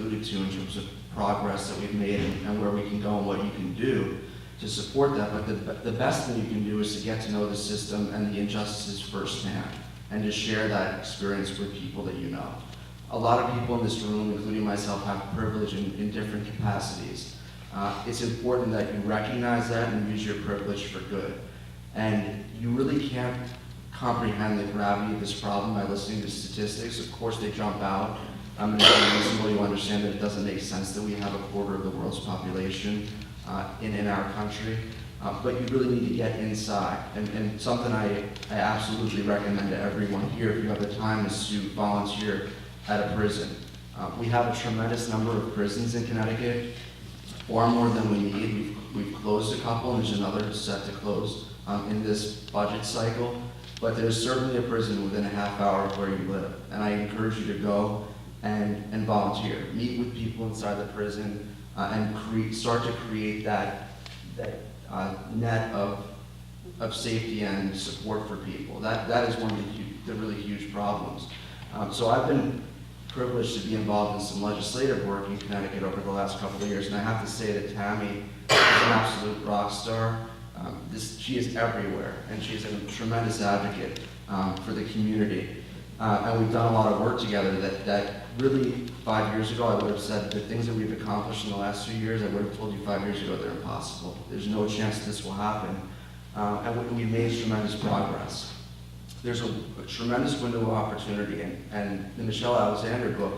alluded to in terms of progress that we've made and where we can go and what you can do to support that. But the best thing you can do is to get to know the system and the injustices firsthand and to share that experience with people that you know. A lot of people in this room, including myself, have privilege in different capacities. It's important that you recognize that and use your privilege for good. And you really can't comprehend the gravity of this problem by listening to statistics. Of course, they jump out. And it's reasonable you understand that it doesn't make sense that we have a quarter of the world's population in our country. But you really need to get inside. And something I absolutely recommend to everyone here, if you have the time, is to volunteer at a prison. We have a tremendous number of prisons in Connecticut, far more than we need. We've closed a couple, and there's another set to close in this budget cycle. But there's certainly a prison within a half hour of where you live. And I encourage you to go and volunteer. Meet with people inside the prison and start to create that net of safety and support for people. That is one of the really huge problems. So I've been privileged to be involved in some legislative work in Connecticut over the last couple of years, and I have to say that Tammy is an absolute rock star. She is everywhere, and she's a tremendous advocate for the community. And we've done a lot of work together that really 5 years ago I would have said the things that we've accomplished in the last 2 years, I would have told you 5 years ago they're impossible. There's no chance this will happen. And we've made tremendous progress. There's a tremendous window of opportunity, and the Michelle Alexander book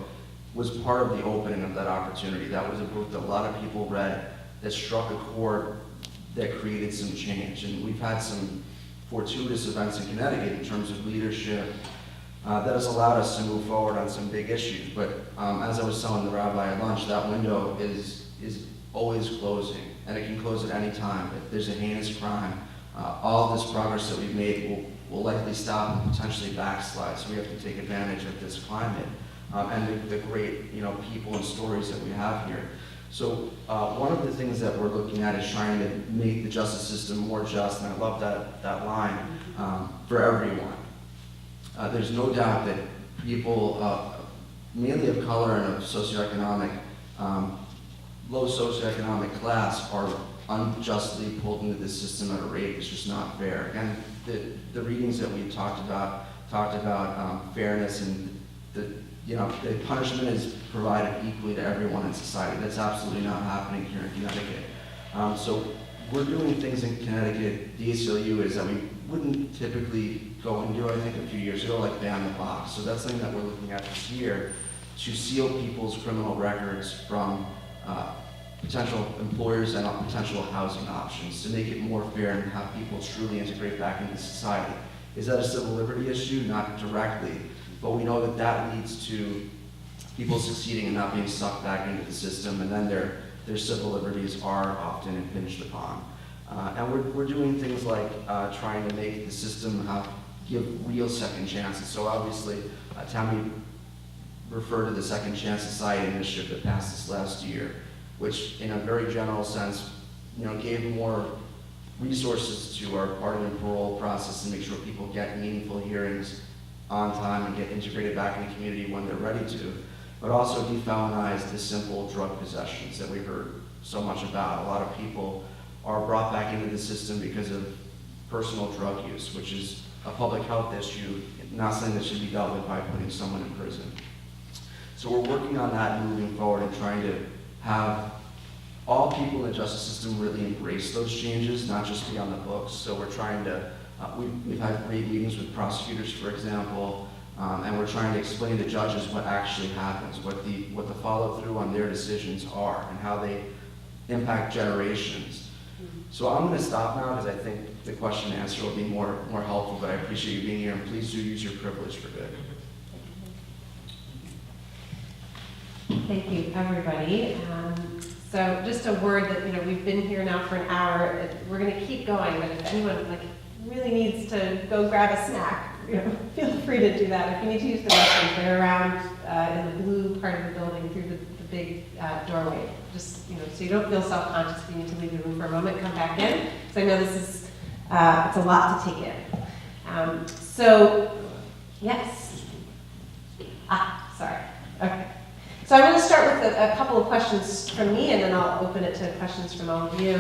was part of the opening of that opportunity. That was a book that a lot of people read that struck a chord that created some change. And we've had some fortuitous events in Connecticut in terms of leadership that has allowed us to move forward on some big issues. But as I was telling the rabbi at lunch, that window is always closing, and it can close at any time. If there's a heinous crime, all of this progress that we've made will likely stop and potentially backslide. So we have to take advantage of this climate and the great people and stories that we have here. So one of the things that we're looking at is trying to make the justice system more just, and I love that line, for everyone. There's no doubt that people, mainly of color and of socioeconomic, low socioeconomic class, are unjustly pulled into this system at a rate that's just not fair. Again, the readings that we talked about fairness, and the punishment is provided equally to everyone in society. That's absolutely not happening here in Connecticut. So we're doing things in Connecticut, the ACLU, is that we wouldn't typically go and do, I think, a few years ago, like ban the box. So that's something that we're looking at this year, to seal people's criminal records from potential employers and potential housing options, to make it more fair and have people truly integrate back into society. Is that a civil liberty issue? Not directly, but we know that leads to people succeeding and not being sucked back into the system, and then their civil liberties are often impinged upon. And we're doing things like trying to make the system give real second chances. So obviously, Tammy referred to the Second Chance Society initiative that passed this last year, which in a very general sense, gave more resources to our pardon and parole process to make sure people get meaningful hearings on time and get integrated back in the community when they're ready to, but also defelonize the simple drug possessions that we heard so much about. A lot of people are brought back into the system because of personal drug use, which is a public health issue, not something that should be dealt with by putting someone in prison. So we're working on that and moving forward and trying to have all people in the justice system really embrace those changes, not just be on the books. So we're trying to, we've had great meetings with prosecutors, for example, and we're trying to explain to judges what actually happens, what the follow-through on their decisions are, and how they impact generations. So I'm going to stop now because I think the question and answer will be more helpful, but I appreciate you being here, and please do use your privilege for good. Thank you, everybody. So just a word that, we've been here now for an hour. We're going to keep going, but if anyone really needs to go grab a snack, feel free to do that. If you need to use the restrooms, they're around in the blue part of the building through the big doorway. Just, so you don't feel self-conscious if you need to leave the room for a moment, come back in. So I know this is, it's a lot to take in. So, yes. Sorry. Okay. So I'm going to start with a couple of questions from me, and then I'll open it to questions from all of you.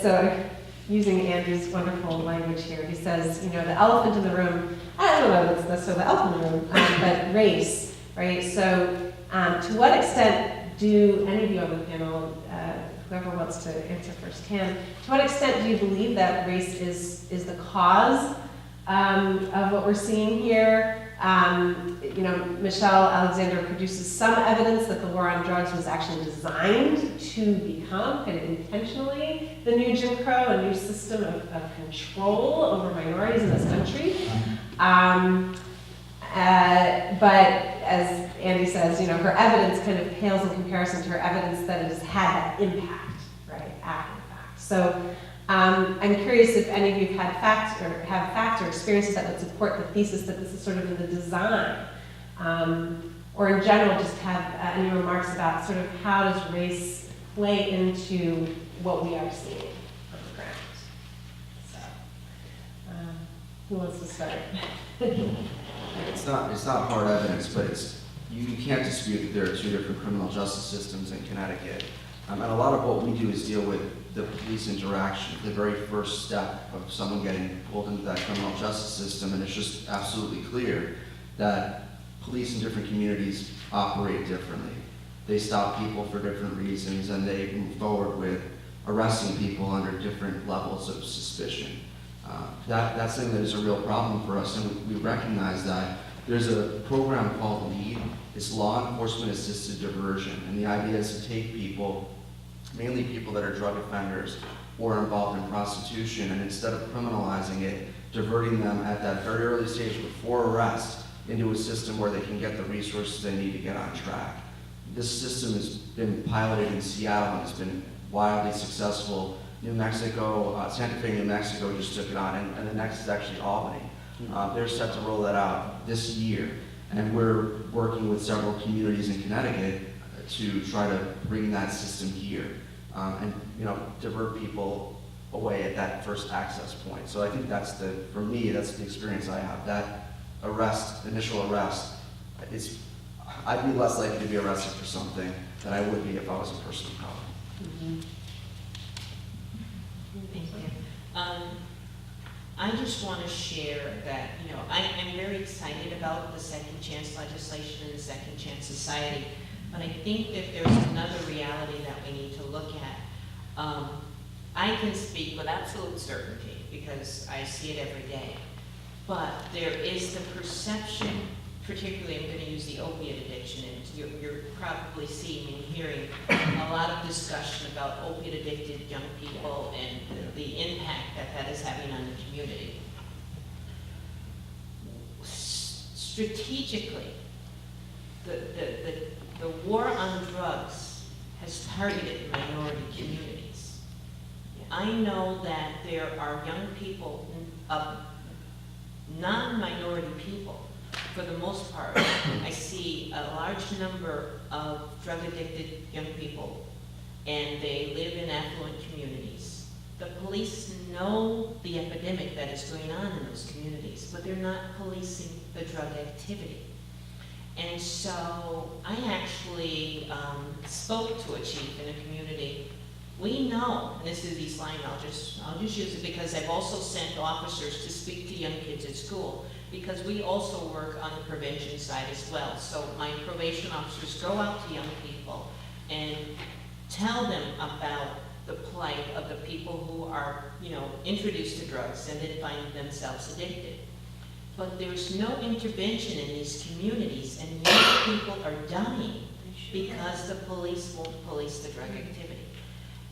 So using Andrew's wonderful language here, he says, you know, the elephant in the room, I don't know if it's necessarily the elephant in the room, but race, right? So to what extent do any of you on the panel, whoever wants to answer first can, to what extent do you believe that race is the cause of what we're seeing here? You know, Michelle Alexander produces some evidence that the war on drugs was actually designed to become, kind of intentionally, the new Jim Crow, a new system of control over minorities in this country. But as Andy says, you know, her evidence kind of pales in comparison to her evidence that it has had that impact, right, after the fact. So I'm curious if any of you have facts or experiences that would support the thesis that this is sort of in the design, or in general just have any remarks about sort of how does race play into what we are seeing on the ground. So, who wants to start? It's not hard evidence, but you can't dispute that there are two different criminal justice systems in Connecticut. And a lot of what we do is deal with the police interaction, the very first step of someone getting pulled into that criminal justice system, and it's just absolutely clear that police in different communities operate differently. They stop people for different reasons, and they move forward with arresting people under different levels of suspicion. That's something that is a real problem for us, and we recognize that. There's a program called LEAD. It's Law Enforcement Assisted Diversion, and the idea is to take people, mainly people that are drug offenders or involved in prostitution, and instead of criminalizing it, diverting them at that very early stage before arrest into a system where they can get the resources they need to get on track. This system has been piloted in Seattle and has been wildly successful. New Mexico, Santa Fe, New Mexico just took it on, and the next is actually Albany. They're set to roll that out this year, and we're working with several communities in Connecticut to try to bring that system here, and divert people away at that first access point. So I think for me, that's the experience I have. That initial arrest, I'd be less likely to be arrested for something than I would be if I was a person of color. Mm-hmm. Thank you. I just want to share that, I'm very excited about the second chance legislation and the second chance society, but I think that there's another reality that we need to look at. I can speak with absolute certainty because I see it every day, but there is the perception, particularly I'm going to use the opiate addiction, and you're probably seeing and hearing a lot of discussion about opiate addicted young people and the impact that is having on the community. Strategically, the war on drugs has targeted minority communities. I know that there are young people, non-minority people. For the most part, I see a large number of drug-addicted young people, and they live in affluent communities. The police know the epidemic that is going on in those communities, but they're not policing the drug activity. And so I actually spoke to a chief in a community. We know, and this is East Lyme, I'll just use it because I've also sent officers to speak to young kids at school, because we also work on the prevention side as well. So my probation officers go out to young people and tell them about the plight of the people who are, introduced to drugs and then find themselves addicted. But there's no intervention in these communities, and young people are dying because the police won't police the drug activity.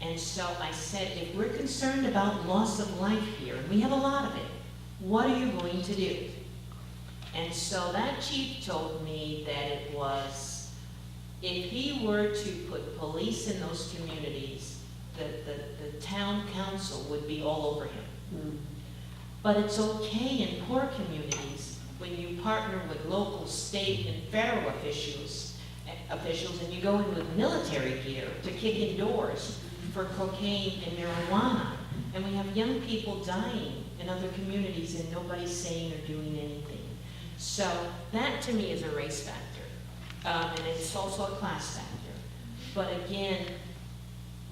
And so I said, if we're concerned about loss of life here, and we have a lot of it, what are you going to do? And so that chief told me that it was, if he were to put police in those communities, the town council would be all over him. Mm. But it's okay in poor communities when you partner with local, state, and federal officials, and you go in with military gear to kick in doors for cocaine and marijuana. And we have young people dying in other communities and nobody's saying or doing anything. So that to me is a race factor, and it's also a class factor. But again,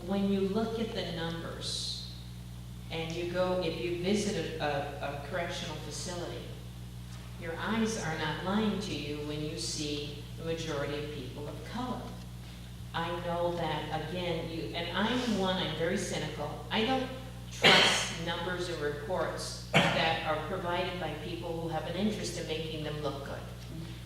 when you look at the numbers, and you go, if you visit a correctional facility, your eyes are not lying to you when you see the majority of people of color. I know that, again, and I'm very cynical. I don't trust numbers and reports that are provided by people who have an interest in making them look good.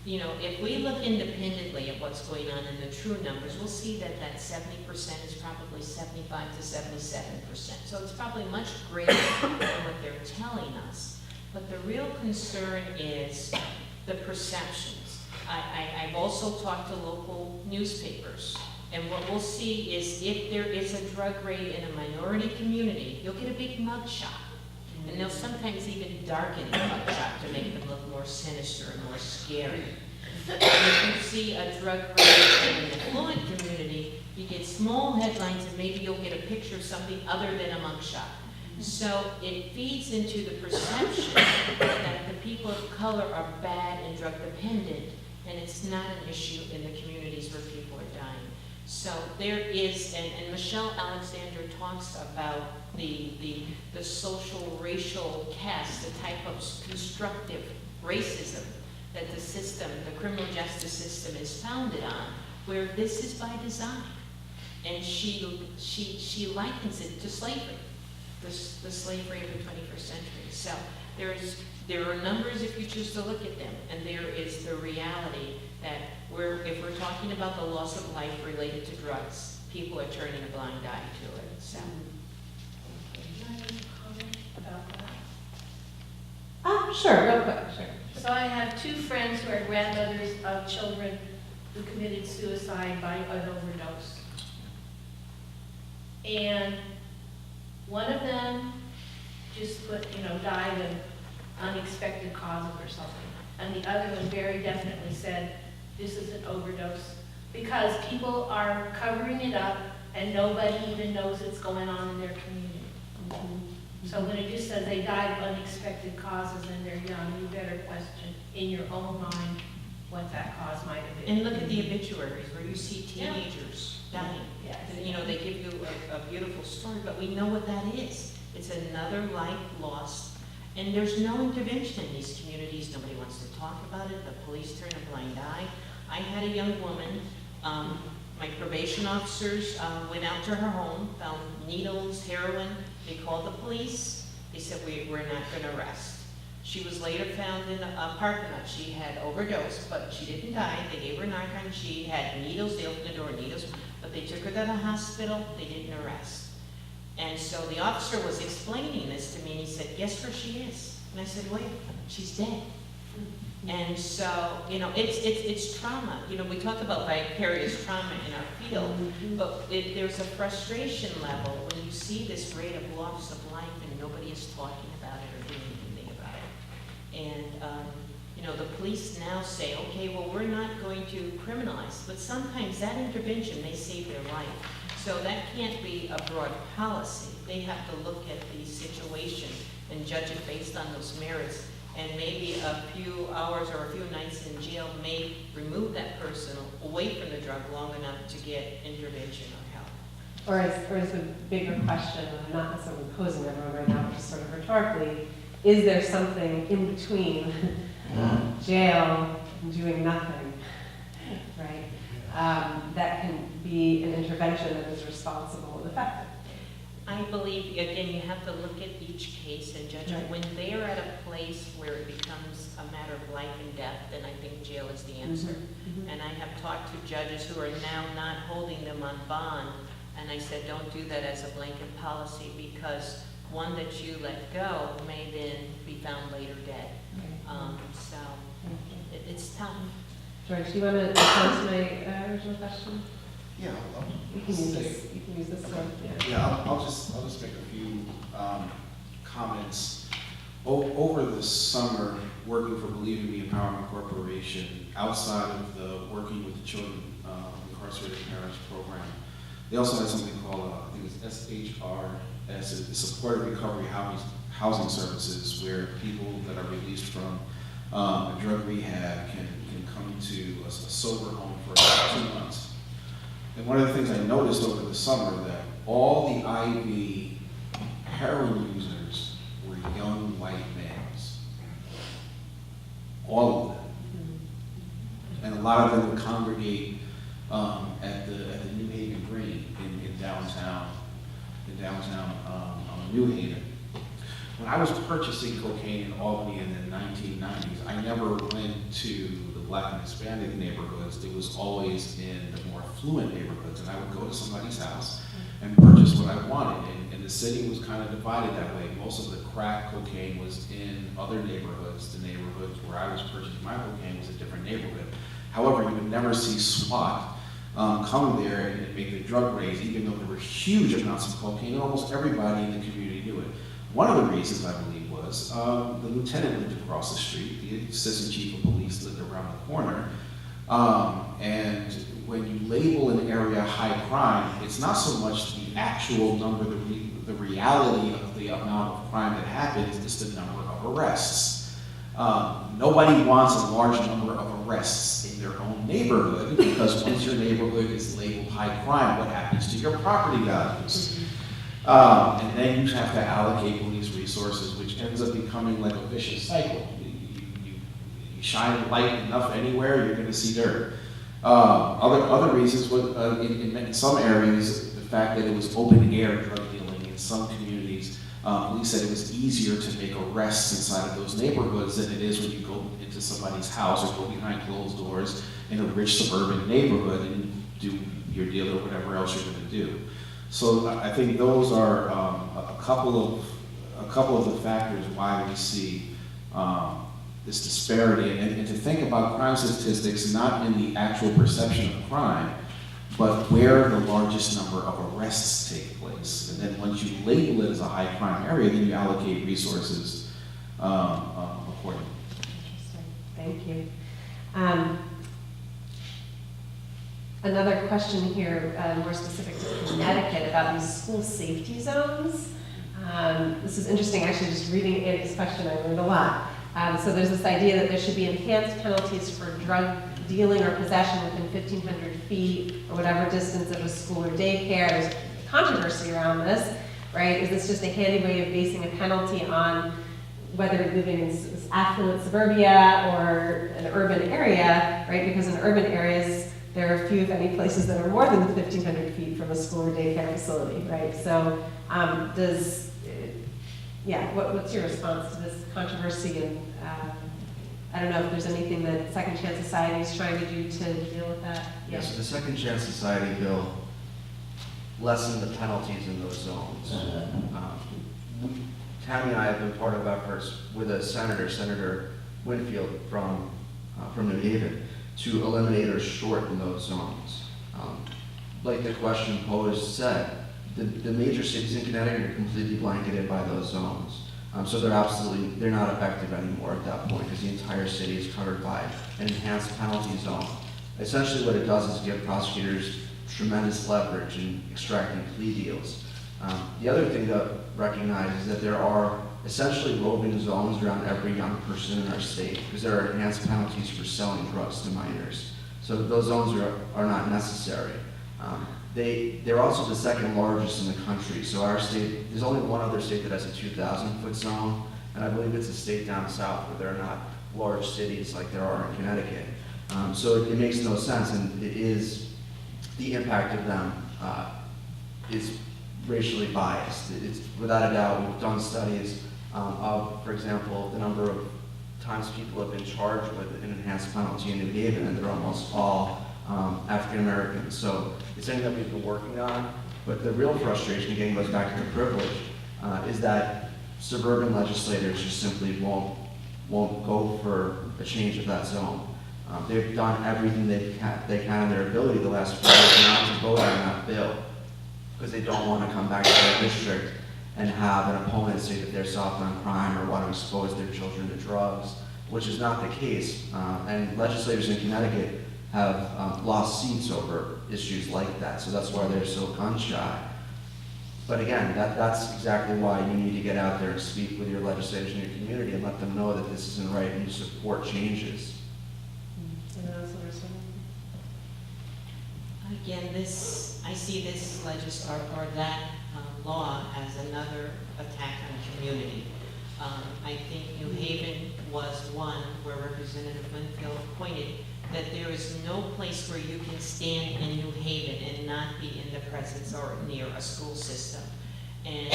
You know, if we look independently at what's going on in the true numbers, we'll see that 70% is probably 75 to 77%. So it's probably much greater than what they're telling us. But the real concern is the perceptions. I've also talked to local newspapers, and what we'll see is if there is a drug raid in a minority community, you'll get a big mugshot. And they'll sometimes even darken the mugshot to make them look more sinister and more scary. If you see a drug raid in an affluent community, you get small headlines and maybe you'll get a picture of something other than a mugshot. So it feeds into the perception that the people of color are bad and drug dependent, and it's not an issue in the communities where people are dying. So there is, and Michelle Alexander talks about the social racial caste, the type of constructive racism that the system, the criminal justice system is founded on, where this is by design. And she likens it to slavery, the slavery of the 21st century. So there are numbers if you choose to look at them, and there is the reality that if we're talking about the loss of life related to drugs, people are turning a blind eye to it. So. Can I make a comment about that? Sure, real quick, sure. So I have two friends who are grandmothers of children who committed suicide by an overdose. And one of them just died of unexpected causes or something. And the other one very definitely said, this is an overdose. Because people are covering it up and nobody even knows it's going on in their community. So when it just says they died of unexpected causes and they're young, you better question in your own mind what that cause might have been. And look at the obituaries where you see teenagers dying. Yes. You know, they give you a beautiful story, but we know what that is. It's another life lost. And there's no intervention in these communities. Nobody wants to talk about it. The police turn a blind eye. I had a young woman, my probation officers went out to her home, found needles, heroin. They called the police. They said, we're not going to arrest. She was later found in a parking lot. She had overdosed, but she didn't die. They gave her Narcan. She had needles. They opened the door, needles. But they took her to the hospital. They didn't arrest. And so the officer was explaining this to me, and he said, guess where she is? And I said, wait, she's dead. And so, it's trauma. We talk about vicarious trauma in our field, but there's a frustration level when you see this rate of loss of life and nobody is talking about it or doing anything about it. And, the police now say, okay, well, we're not going to criminalize, but sometimes that intervention may save their life. So that can't be a broad policy. They have to look at the situation and judge it based on those merits. And maybe a few hours or a few nights in jail may remove that person away from the drug long enough to get intervention or help. Or is a bigger question, I'm not necessarily posing everyone right now, but just sort of rhetorically, is there something in between jail and doing nothing, right? That can be an intervention that is responsible and effective. I believe, again, you have to look at each case and judge it. When they are at a place where it becomes a matter of life and death, then I think jail is the answer. And I have talked to judges who are now not holding them on bond, and I said, don't do that as a blanket policy, because one that you let go may then be found later dead. So it's tough. George, do you want to respond to my original question? Yeah, You can use this. You can use this one. yeah. I'll just make a few comments. Over the summer, working for Believe in Me Empowerment Corporation, outside of the working with the children incarcerated parents program, they also had something called I think it's SHRS, it's Supported Recovery Housing Services, where people that are released from a drug rehab can come to a sober home for about 2 months. And one of the things I noticed over the summer that all the IV heroin users were young white males. All of them. And a lot of them would congregate at the New Haven Green in downtown New Haven. When I was purchasing cocaine in Albany in the 1990s, I never went to the Black and Hispanic neighborhoods. It was always in the more affluent neighborhoods, and I would go to somebody's house and purchase what I wanted. And the city was kind of divided that way. Most of the crack cocaine was in other neighborhoods. The neighborhoods where I was purchasing my cocaine was a different neighborhood. However, you would never see SWAT come there and make the drug raids, even though there were huge amounts of cocaine, and almost everybody in the community knew it. One of the reasons, I believe, was the lieutenant lived across the street, the assistant chief of police lived around the corner, and when you label an area high crime, it's not so much the actual number, the reality of the amount of crime that happens, it's the number of arrests. Nobody wants a large number of arrests in their own neighborhood, because once your neighborhood is labeled high crime, what happens to your property values? And then you have to allocate police resources, which ends up becoming like a vicious cycle. You shine light enough anywhere, you're going to see dirt. Other reasons, in some areas, the fact that it was open air drug dealing. In some communities, police said it was easier to make arrests inside of those neighborhoods than it is when you go into somebody's house or go behind closed doors in a rich suburban neighborhood and do your deal or whatever else you're going to do. So I think those are a couple of the factors why we see this disparity, and to think about crime statistics not in the actual perception of crime, but where the largest number of arrests take place. And then once you label it as a high crime area, then you allocate resources accordingly. Interesting. Thank you. Another question here, more specific to Connecticut, about these school safety zones. This is interesting, actually, just reading Andy's question, I learned a lot. So there's this idea that there should be enhanced penalties for drug dealing or possession within 1,500 feet or whatever distance of a school or daycare. There's controversy around this, right? Is this just a handy way of basing a penalty on whether you're living in affluent suburbia or an urban area, right? Because in urban areas, there are few, if any, places that are more than 1,500 feet from a school or daycare facility, right? So what's your response to this controversy? And I don't know if there's anything that Second Chance Society is trying to do to deal with that. Yeah, so the Second Chance Society bill lessened the penalties in those zones. Tammy and I have been part of efforts with a Senator Winfield from New Haven, to eliminate or shorten those zones. Like the question posed said, the major cities in Connecticut are completely blanketed by those zones. So they're not effective anymore at that point, because the entire city is covered by an enhanced penalty zone. Essentially what it does is give prosecutors tremendous leverage in extracting plea deals. The other thing to recognize is that there are essentially roving zones around every young person in our state, because there are enhanced penalties for selling drugs to minors. So those zones are not necessary. They're also the second largest in the country. So our state, there's only one other state that has a 2,000-foot zone, and I believe it's a state down south where there are not large cities like there are in Connecticut. So it makes no sense, and it is, the impact of them is racially biased. It's without a doubt. We've done studies of, for example, the number of times people have been charged with an enhanced penalty in New Haven, and they're almost all African Americans. So it's something that we've been working on, but the real frustration, again, goes back to the privilege, is that suburban legislators just simply won't go for a change of that zone. They've done everything they can in their ability the last 4 years not to vote on that bill, because they don't want to come back to their district and have an opponent say that they're soft on crime or want to expose their children to drugs, which is not the case. And legislators in Connecticut have lost seats over issues like that, so that's why they're so gun shy. But again, that's exactly why you need to get out there and speak with your legislators in your community and let them know that this isn't right and you support changes. Anyone else want to say anything? Again, I see this or that law as another attack on the community. I think New Haven was one where Representative Winfield pointed that there is no place where you can stand in New Haven and not be in the presence or near a school system. And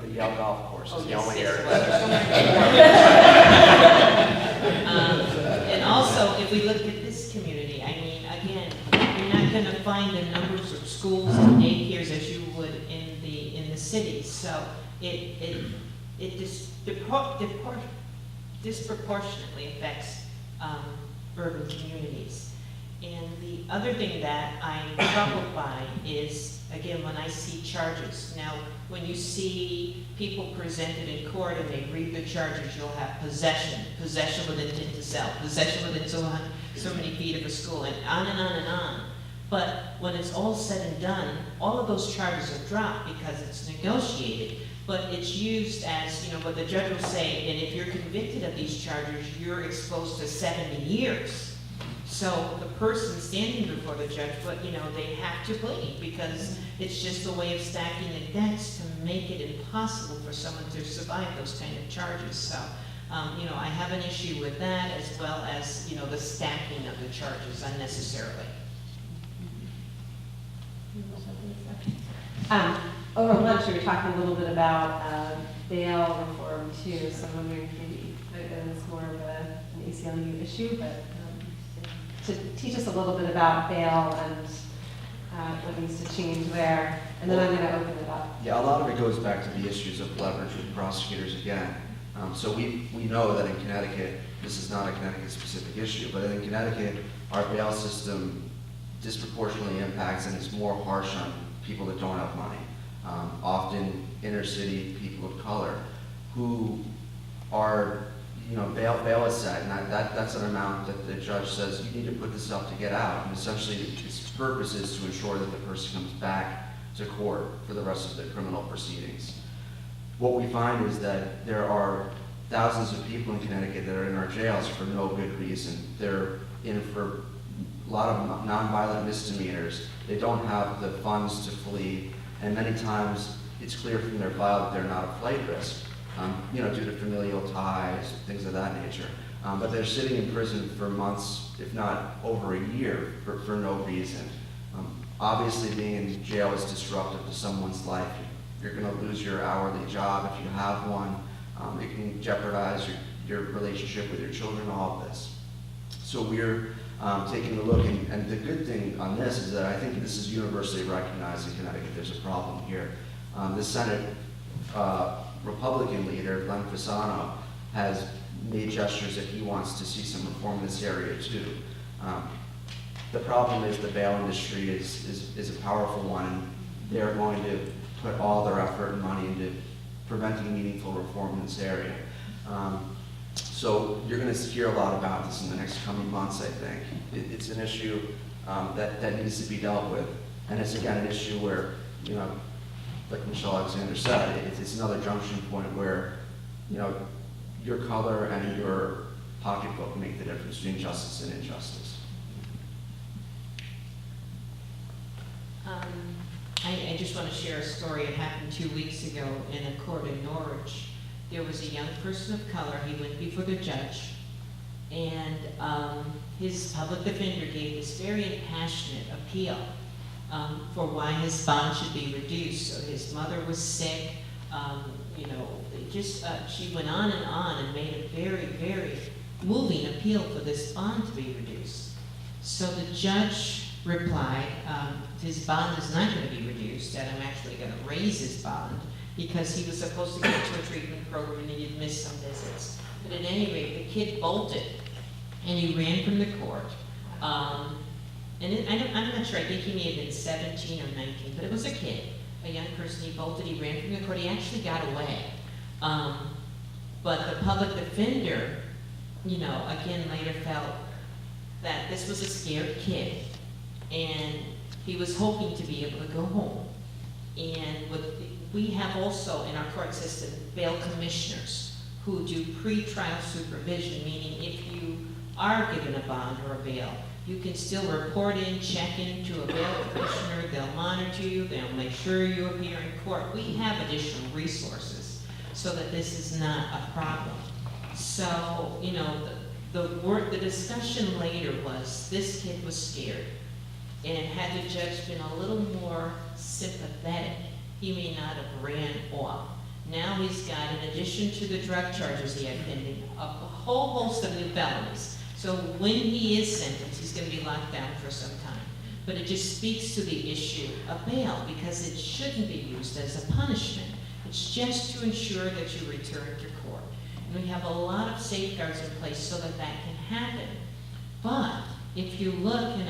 The Yale golf course Oh, is the yes, only yes, area. And also, if we look at this community, I mean, again, you're not gonna find the numbers of schools and daycares as you would in the cities. So it disproportionately affects urban communities. And the other thing that I'm troubled by is, again, when I see charges. Now, when you see people presented in court and they read the charges, you'll have possession with intent to sell, possession within so many feet of a school, and on and on and on. But when it's all said and done, all of those charges are dropped because it's negotiated. But it's used as, what the judge will say, and if you're convicted of these charges, you're exposed to 70 years. So the person standing before the judge, but they have to plead because it's just a way of stacking the decks to make it impossible for someone to survive those kind of charges. So, I have an issue with that as well as, the stacking of the charges unnecessarily. Over lunch, we were talking a little bit about bail reform too, so I'm wondering if maybe it's more of an ACLU issue, but to teach us a little bit about bail and what needs to change there, and then I'm going to open it up. Yeah, a lot of it goes back to the issues of leverage with prosecutors again. So we know that in Connecticut, this is not a Connecticut-specific issue, but in Connecticut, our bail system disproportionately impacts and is more harsh on people that don't have money. Often inner city people of color who are, bail is set, and that's an amount that the judge says you need to put this up to get out. And essentially, its purpose is to ensure that the person comes back to court for the rest of the criminal proceedings. What we find is that there are thousands of people in Connecticut that are in our jails for no good reason. They're in for a lot of nonviolent misdemeanors. They don't have the funds to flee, and many times it's clear from their file that they're not a flight risk, due to familial ties, things of that nature. But they're sitting in prison for months, if not over a year, for no reason. Obviously, being in jail is disruptive to someone's life. You're going to lose your hourly job if you have one. It can jeopardize your relationship with your children, all of this. So we're taking a look, and the good thing on this is that I think this is universally recognized in Connecticut. There's a problem here. The Senate Republican leader, Glenn Fasano, has made gestures that he wants to see some reform in this area too. The problem is the bail industry is a powerful one, and they're going to put all their effort and money into preventing meaningful reform in this area. So you're going to hear a lot about this in the next coming months, I think. It's an issue that needs to be dealt with. And it's, again, an issue where, like Michelle Alexander said, it's another junction point where, your color and your pocketbook make the difference between justice and injustice. I just want to share a story. It happened 2 weeks ago in a court in Norwich. There was a young person of color. He went before the judge, and his public defender gave this very impassionate appeal for why his bond should be reduced. So his mother was sick. She went on and made a very, very moving appeal for this bond to be reduced. So the judge replied, his bond is not going to be reduced, and I'm actually going to raise his bond because he was supposed to go to a treatment program and he had missed some visits. But at any rate, the kid bolted and he ran from the court. I'm not sure, I think he may have been 17 or 19, but it was a kid, a young person. He bolted, he ran from the court, he actually got away. But the public defender, again later felt that this was a scared kid and he was hoping to be able to go home. And we have also in our court system bail commissioners who do pre-trial supervision, meaning if you are given a bond or a bail, you can still report in, check into a bail commissioner, they'll monitor you, they'll make sure you appear in court. We have additional resources so that this is not a problem. So, you know, the discussion later was, this kid was scared, and had the judge been a little more sympathetic, he may not have ran off. Now he's got, in addition to the drug charges he had pending, a whole host of new felonies. So when he is sentenced, he's going to be locked down for some time. But it just speaks to the issue of bail, because it shouldn't be used as a punishment. It's just to ensure that you return to court. And we have a lot of safeguards in place so that that can happen. But if you look, and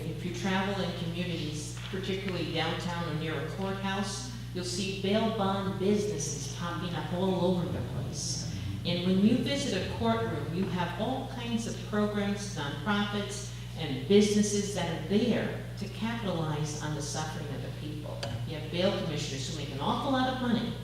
if you travel in communities, particularly downtown or near a courthouse, you'll see bail bond businesses popping up all over the place. And when you visit a courtroom, you have all kinds of programs, nonprofits, and businesses that are there to capitalize on the suffering of the people. You have bail commissioners who make an awful lot of money,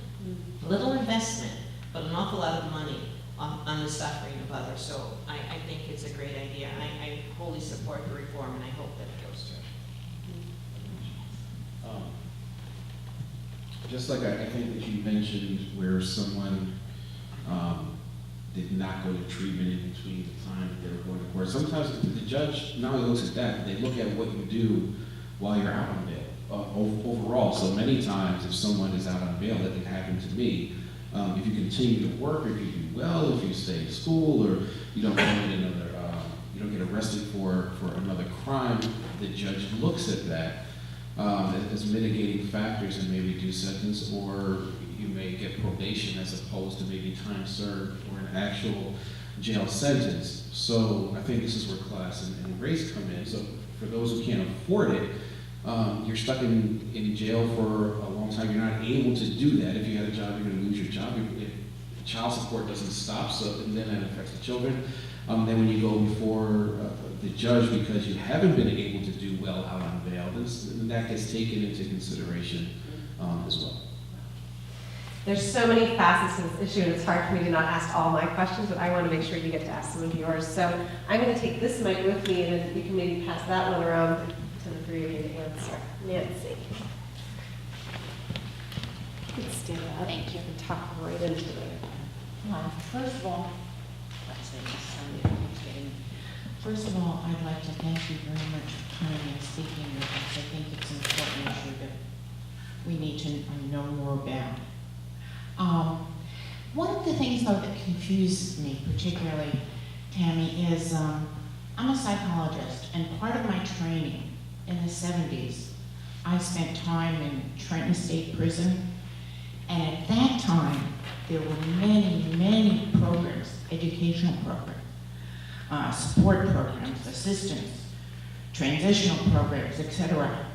little investment, but an awful lot of money on the suffering of others. So I think it's a great idea. I wholly support the reform, and I hope that it goes through. Just like I think that you mentioned where someone did not go to treatment in between the time that they were going to court. Sometimes the judge not only looks at that, but they look at what you do while you're out on bail overall. So many times if someone is out on bail, that can happen to me. If you continue to work, if you do well, if you stay in school, or you don't commit another, you don't get arrested for another crime, the judge looks at that as mitigating factors and may reduce sentence, or you may get probation as opposed to maybe time served or an actual jail sentence. So I think this is where class and race come in. So for those who can't afford it, you're stuck in jail for a long time. You're not able to do that. If you had a job, you're going to lose your job. If child support doesn't stop, so then that affects the children. Then when you go before the judge because you haven't been able to do well out on bail, then that gets taken into consideration as well. There's so many facets of this issue, and it's hard for me to not ask all my questions, but I want to make sure you get to ask some of yours. So I'm going to take this mic with me, and then you can maybe pass that one around to the three of you to answer. Nancy. You can stand up. Thank you. And talk right into it. Well, first of all, first of all, I'd like to thank you very much for coming and speaking with us. I think it's an important issue that we need to know more about. One of the things, though, that confuses me, particularly, Tammy, is I'm a psychologist, and part of my training in the 70s, I spent time in Trenton State Prison, and at that time, there were many, many programs, educational programs, support programs, assistance, transitional programs, etc.,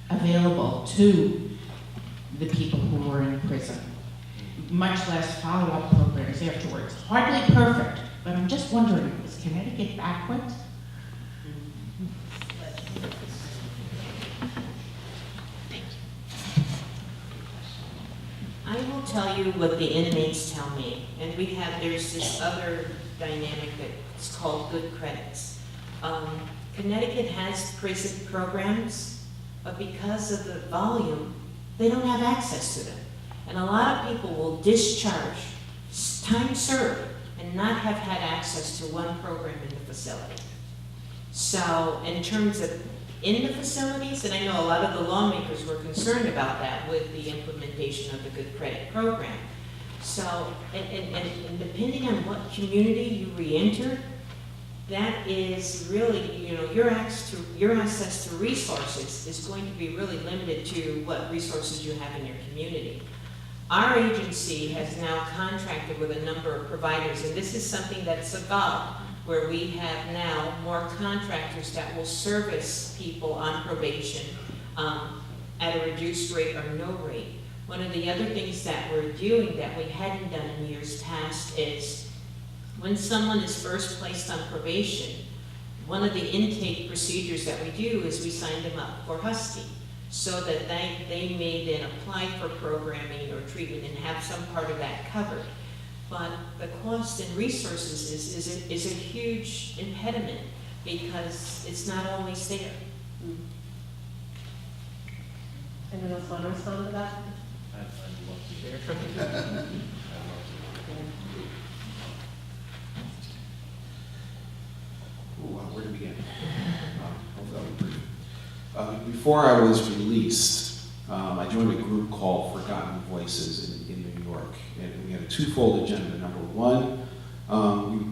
available to the people who were in prison. Much less follow-up programs afterwards. Hardly perfect, but I'm just wondering, is Connecticut backwards? I will tell you what the inmates tell me, and there's this other dynamic that's called good credits. Connecticut has prison programs, but because of the volume, they don't have access to them. And a lot of people will discharge time served and not have had access to one program in the facility. So in terms of in the facilities, and I know a lot of the lawmakers were concerned about that with the implementation of the Good Credit Program. So, and depending on what community you re-enter, that is really, your access to resources is going to be really limited to what resources you have in your community. Our agency has now contracted with a number of providers, and this is something that's evolved, where we have now more contractors that will service people on probation at a reduced rate or no rate. One of the other things that we're doing that we hadn't done in years past is when someone is first placed on probation, one of the intake procedures that we do is we sign them up for Husky. so that they may then apply for programming or treatment and have some part of that covered. But the cost and resources is a huge impediment because it's not always there. Anyone else want to respond to that? I'd love to share. Where to begin? Hopefully I'll be brief. Before I was released, I joined a group called Forgotten Voices in New York, and we had a twofold agenda. Number one,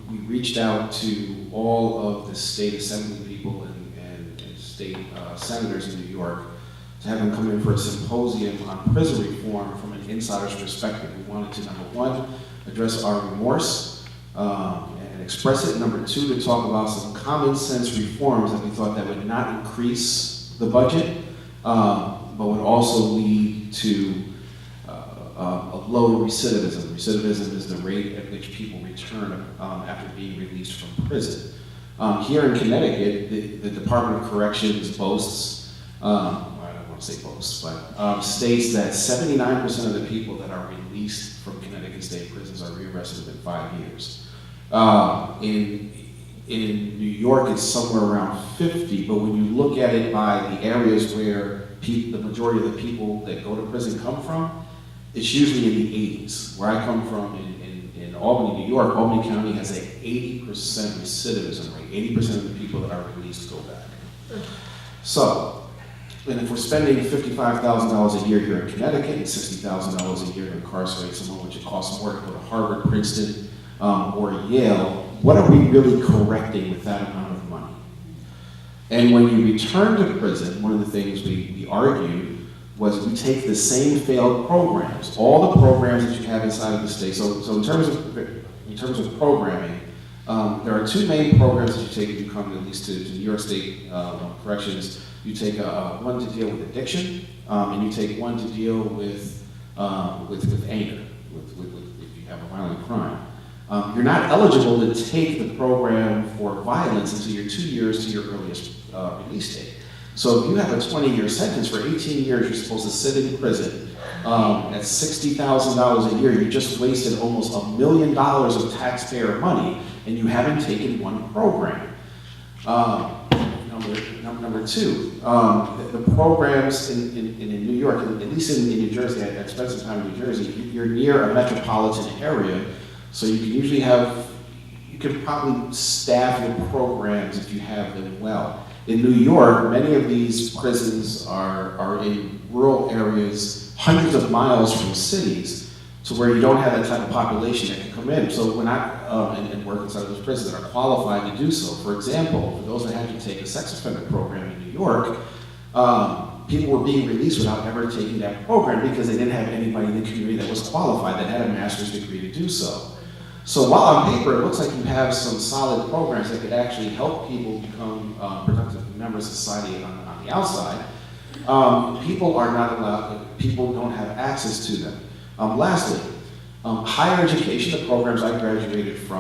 we reached out to all of the state assembly people and state senators in New York to have them come in for a symposium on prison reform from an insider's perspective. We wanted to, number one, address our remorse and express it. Number two, to talk about some common sense reforms that we thought that would not increase the budget, but would also lead to a low recidivism. Recidivism is the rate at which people return after being released from prison. Here in Connecticut, the Department of Corrections boasts, I don't want to say boasts, but states that 79% of the people that are released from Connecticut state prisons are rearrested within 5 years. In New York, it's somewhere around 50, but when you look at it by the areas where the majority of the people that go to prison come from, it's usually in the 80s. Where I come from in Albany, New York, Albany County has an 80% recidivism rate. 80% of the people that are released go back. So, and if we're spending $55,000 a year here in Connecticut and $60,000 a year to incarcerate someone, which it costs more to go to Harvard, Princeton, or Yale, what are we really correcting with that amount of money? And when you return to prison, one of the things we argued was we take the same failed programs, all the programs that you have inside of the state. So in terms of programming, there are two main programs that you take if you come at least to New York State Corrections. You take one to deal with addiction, and you take one to deal with anger, if you have a violent crime. You're not eligible to take the program for violence until you're 2 years to your earliest release date. So if you have a 20-year sentence, for 18 years you're supposed to sit in prison at $60,000 a year. You just wasted almost $1 million of taxpayer money, and you haven't taken one program. Number two, the programs in New York, at least in New Jersey, I spent some time in New Jersey, you're near a metropolitan area, so you can usually you can probably staff your programs if you have them well. In New York, many of these prisons are in rural areas, hundreds of miles from cities, to where you don't have that type of population that can come in. So when and work inside of those prisons that are qualified to do so. For example, for those that had to take a sex offender program in New York, people were being released without ever taking that program because they didn't have anybody in the community that was qualified, that had a master's degree to do so. So while on paper it looks like you have some solid programs that could actually help people become productive members of society on the outside, people are not allowed, people don't have access to them. Lastly, higher education, the programs I graduated from,